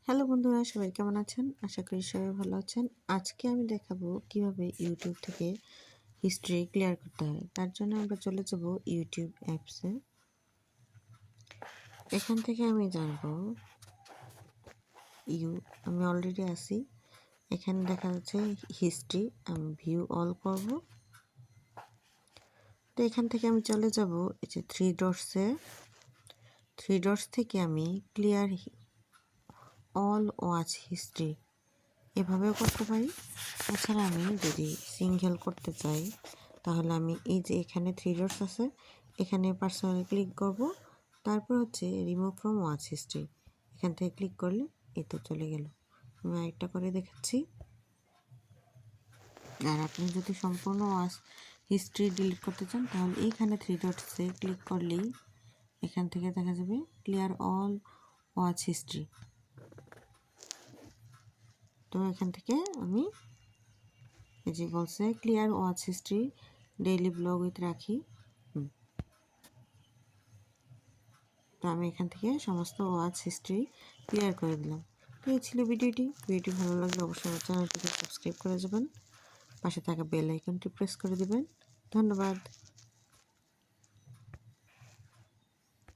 Hello বন্ধুরা, সবাই কেমন আছেন? আশা করি সবাই ভালো আছেন। আজকে আমি দেখাবো কিভাবে ইউটিউব থেকে হিস্ট্রি ক্লিয়ার করতে হয়। তার জন্য আমরা চলে যাব ইউটিউব অ্যাপসে। এখান থেকে আমি জানবো আমি অলরেডি আছি। এখানে দেখা যাচ্ছে হিস্ট্রি, আমি ভিউ অল করব। তো এখান থেকে আমি চলে যাব এই যে থ্রি ডটস থেকে আমি ক্লিয়ার অল ওয়াচ হিস্ট্রি এভাবেও করতে পারি। এছাড়া আমি যদি সিঙ্গেল করতে চাই তাহলে আমি এই যে এখানে থ্রি ডটস আছে, এখানে পার্সোনালি ক্লিক করব। তারপর হচ্ছে রিমুভ ফ্রম ওয়াচ হিস্ট্রি, এখান থেকে ক্লিক করলে এই তো চলে গেল। আমি আরেকটা করে দেখাচ্ছি। আর আপনি যদি সম্পূর্ণ ওয়াচ হিস্ট্রি ডিলিট করতে চান তাহলে এইখানে থ্রি ডটসে ক্লিক করলেই এখান থেকে দেখা যাবে ক্লিয়ার অল ওয়াচ হিস্ট্রি। তো এখান থেকে আমি এই যে বলছে clear watch history daily blog with রাখি। তো আমি এখান থেকে সমস্ত ওয়াচ হিস্ট্রি ক্লিয়ার করে দিলাম। তো এই ছিল ভিডিওটি ভালো লাগলে অবশ্যই আমার চ্যানেলটিকে সাবস্ক্রাইব করে যাবেন, পাশে থাকা বেল আইকনটি প্রেস করে দেবেন। ধন্যবাদ।